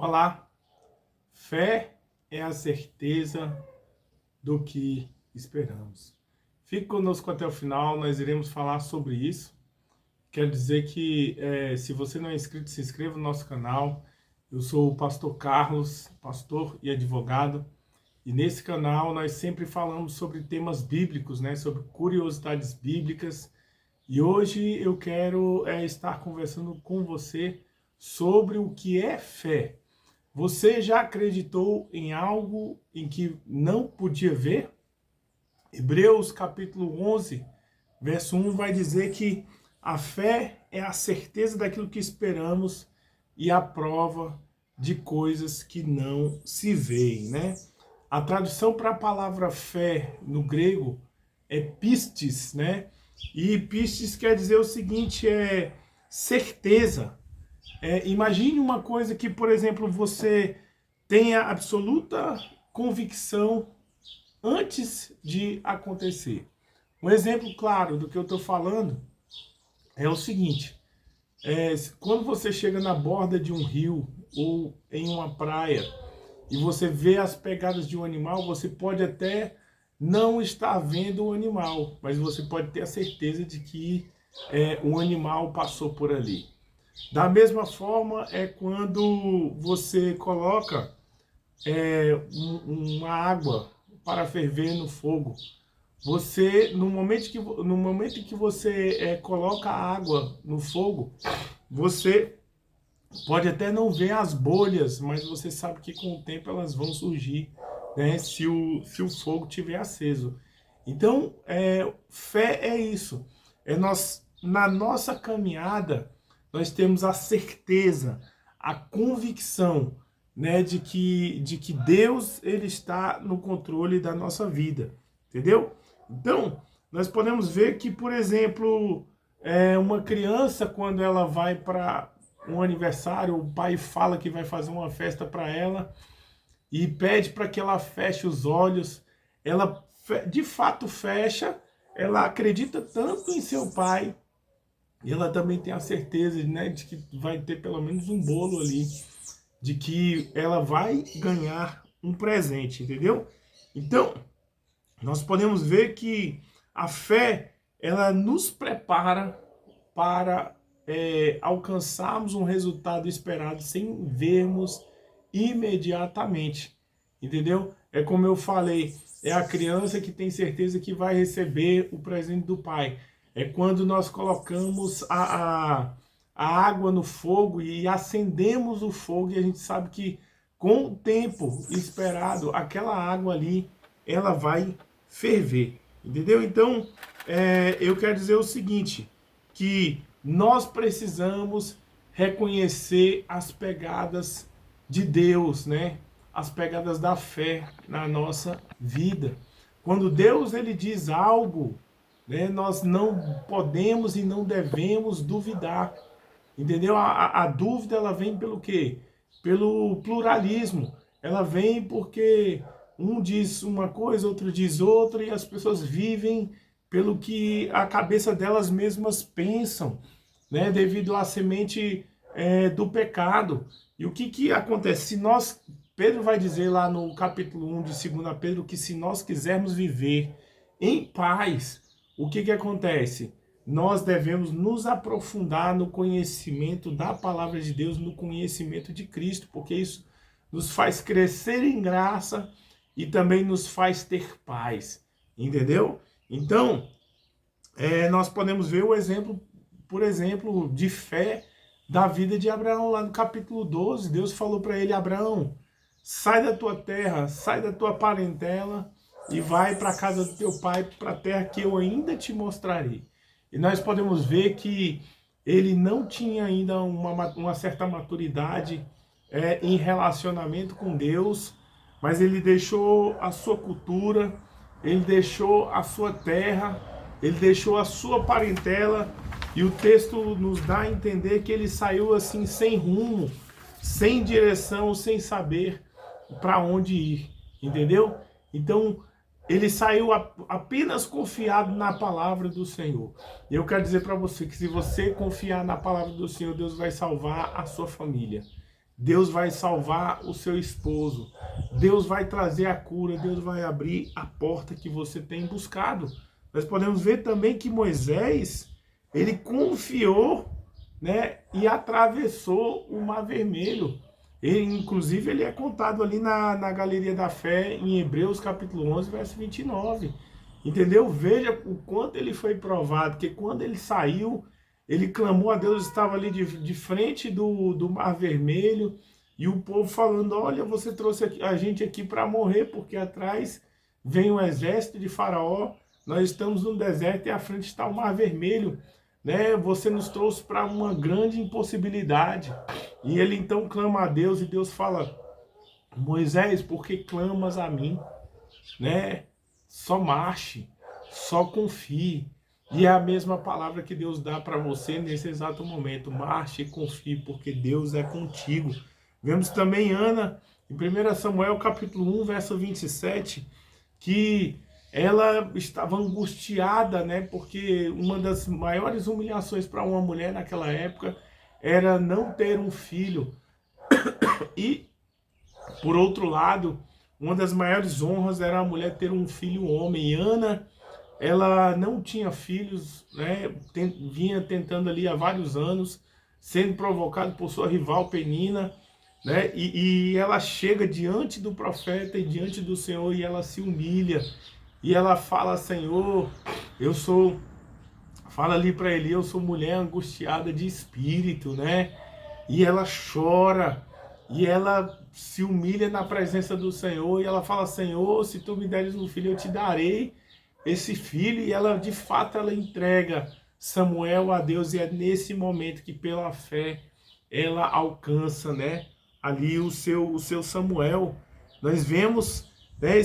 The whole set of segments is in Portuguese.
Olá, fé é a certeza do que esperamos. Fique conosco até o final, nós iremos falar sobre isso. Quero dizer que se você não é inscrito, se inscreva no nosso canal. Eu sou o pastor Carlos, pastor e advogado. E nesse canal nós sempre falamos sobre temas bíblicos, né? Sobre curiosidades bíblicas. E hoje eu quero estar conversando com você sobre o que é fé. Você já acreditou em algo em que não podia ver? Hebreus capítulo 11, verso 1 vai dizer que a fé é a certeza daquilo que esperamos e a prova de coisas que não se veem, né? A tradução para a palavra fé no grego é pistis, né? E pistis quer dizer o seguinte, é certeza. Imagine uma coisa que, por exemplo, você tenha absoluta convicção antes de acontecer. Um exemplo claro do que eu estou falando é o seguinte: quando você chega na borda de um rio ou em uma praia e você vê as pegadas de um animal, você pode até não estar vendo o animal, mas você pode ter a certeza de que um animal passou por ali. Da mesma forma é quando você coloca uma água para ferver no fogo. Você, no momento em que você coloca a água no fogo, você pode até não ver as bolhas, mas você sabe que com o tempo elas vão surgir, né, se o fogo estiver aceso. Então, fé é isso. Na nossa caminhada, nós temos a certeza, a convicção, né, de que Deus ele está no controle da nossa vida, entendeu? Então, nós podemos ver que, por exemplo, uma criança, quando ela vai para um aniversário, o pai fala que vai fazer uma festa para ela e pede para que ela feche os olhos. Ela de fato fecha, ela acredita tanto em seu pai, e ela também tem a certeza, né, de que vai ter pelo menos um bolo ali, de que ela vai ganhar um presente, entendeu? Então, nós podemos ver que a fé, ela nos prepara para alcançarmos um resultado esperado sem vermos imediatamente, entendeu? É como eu falei, é a criança que tem certeza que vai receber o presente do pai. É quando nós colocamos a água no fogo e acendemos o fogo e a gente sabe que com o tempo esperado, aquela água ali, ela vai ferver, entendeu? Então, eu quero dizer o seguinte, que nós precisamos reconhecer as pegadas de Deus, né? As pegadas da fé na nossa vida. Quando Deus ele diz algo, né, nós não podemos e não devemos duvidar, entendeu? A dúvida ela vem pelo quê? Pelo pluralismo. Ela vem porque um diz uma coisa, outro diz outra, e as pessoas vivem pelo que a cabeça delas mesmas pensam, né? Devido à semente do pecado. E o que acontece? Se nós, Pedro vai dizer lá no capítulo 1 de 2 Pedro, que se nós quisermos viver em paz, o que acontece? Nós devemos nos aprofundar no conhecimento da palavra de Deus, no conhecimento de Cristo, porque isso nos faz crescer em graça e também nos faz ter paz, entendeu? Então, nós podemos ver o exemplo, por exemplo, de fé da vida de Abraão, lá no capítulo 12, Deus falou para ele: Abraão, sai da tua terra, sai da tua parentela e vai para a casa do teu pai, para a terra que eu ainda te mostrarei. E nós podemos ver que ele não tinha ainda uma certa maturidade em relacionamento com Deus, mas ele deixou a sua cultura, ele deixou a sua terra, ele deixou a sua parentela, e o texto nos dá a entender que ele saiu assim sem rumo, sem direção, sem saber para onde ir, entendeu? Então, ele saiu apenas confiado na palavra do Senhor. E eu quero dizer para você que se você confiar na palavra do Senhor, Deus vai salvar a sua família. Deus vai salvar o seu esposo, Deus vai trazer a cura, Deus vai abrir a porta que você tem buscado. Nós podemos ver também que Moisés, ele confiou, né, e atravessou o Mar Vermelho. Inclusive, ele é contado ali na Galeria da Fé, em Hebreus capítulo 11, verso 29. Entendeu? Veja o quanto ele foi provado, que quando ele saiu, ele clamou a Deus, estava ali de frente do Mar Vermelho, e o povo falando, olha, você trouxe a gente aqui para morrer, porque atrás vem o exército de Faraó, nós estamos no deserto e à frente está o Mar Vermelho, né? Você nos trouxe para uma grande impossibilidade. E ele então clama a Deus, e Deus fala, Moisés, por que clamas a mim? Né? Só marche, só confie. E é a mesma palavra que Deus dá para você nesse exato momento. Marche e confie, porque Deus é contigo. Vemos também Ana, em 1 Samuel capítulo 1, verso 27, que ela estava angustiada, né? Porque uma das maiores humilhações para uma mulher naquela época era não ter um filho. E, por outro lado, uma das maiores honras era a mulher ter um filho homem. E Ana, ela não tinha filhos, né? Vinha tentando ali há vários anos, sendo provocada por sua rival Penina, né? E ela chega diante do profeta e diante do Senhor, e ela se humilha. E ela fala, Senhor, fala ali para ele, eu sou mulher angustiada de espírito, né? E ela chora, e ela se humilha na presença do Senhor, e ela fala, Senhor, se tu me deres um filho, eu te darei esse filho. E ela, de fato, ela entrega Samuel a Deus, e é nesse momento que, pela fé, ela alcança, né, ali o seu Samuel. Nós vemos, né,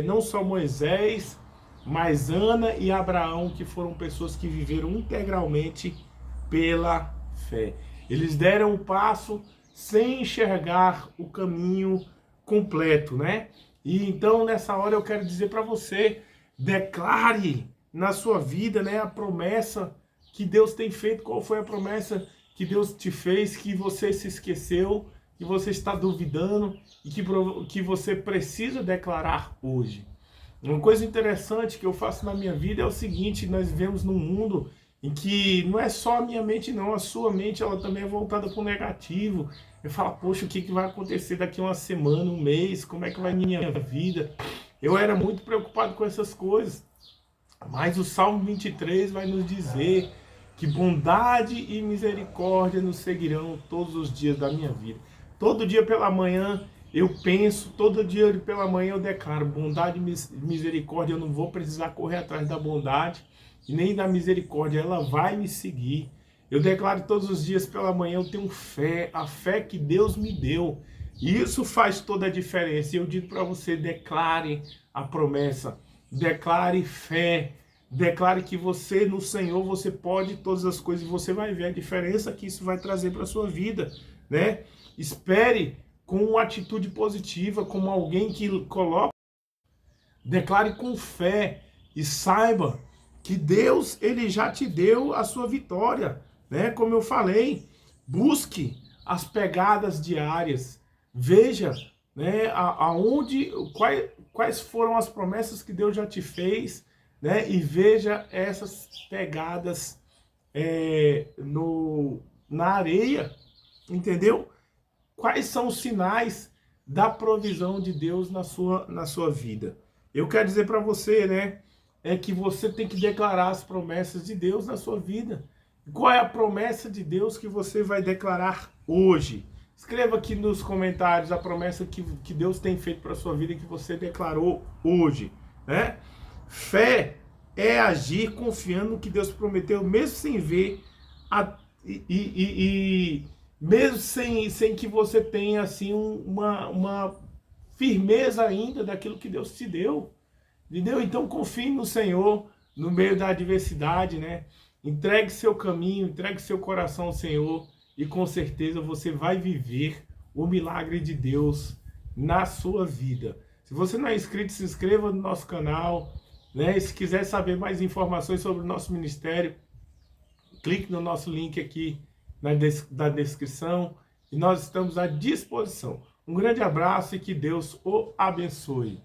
não só Moisés, mas Ana e Abraão, que foram pessoas que viveram integralmente pela fé. Eles deram o passo sem enxergar o caminho completo, né? E então, nessa hora, eu quero dizer para você, declare na sua vida, né, a promessa que Deus tem feito. Qual foi a promessa que Deus te fez, que você se esqueceu, que você está duvidando e que você precisa declarar hoje? Uma coisa interessante que eu faço na minha vida é o seguinte: nós vivemos num mundo em que não é só a minha mente não, a sua mente ela também é voltada para o negativo. Eu falo, poxa, o que vai acontecer daqui a uma semana, um mês, como é que vai minha vida? Eu era muito preocupado com essas coisas, mas o Salmo 23 vai nos dizer que bondade e misericórdia nos seguirão todos os dias da minha vida. Todo dia pela manhã eu penso, todo dia pela manhã eu declaro bondade e misericórdia. Eu não vou precisar correr atrás da bondade e nem da misericórdia, ela vai me seguir. Eu declaro todos os dias pela manhã, eu tenho fé, a fé que Deus me deu. E isso faz toda a diferença. E eu digo para você, declare a promessa, declare fé, declare que você, no Senhor, você pode todas as coisas, e você vai ver a diferença que isso vai trazer para a sua vida, né? Espere com uma atitude positiva, como alguém que coloca, declare com fé e saiba que Deus, ele já te deu a sua vitória, né? Como eu falei, busque as pegadas diárias, veja, né, quais foram as promessas que Deus já te fez, né? E veja essas pegadas na areia, entendeu? Quais são os sinais da provisão de Deus na sua vida? Eu quero dizer para você, né, é que você tem que declarar as promessas de Deus na sua vida. Qual é a promessa de Deus que você vai declarar hoje? Escreva aqui nos comentários a promessa que Deus tem feito para a sua vida e que você declarou hoje, né? Fé é agir confiando no que Deus prometeu, mesmo sem ver, mesmo sem que você tenha assim uma firmeza ainda daquilo que Deus te deu. Entendeu? Então confie no Senhor no meio da adversidade, né? Entregue seu caminho, entregue seu coração ao Senhor e com certeza você vai viver o milagre de Deus na sua vida. Se você não é inscrito, se inscreva no nosso canal, né? E se quiser saber mais informações sobre o nosso ministério, clique no nosso link aqui da descrição e nós estamos à disposição. Um grande abraço e que Deus o abençoe.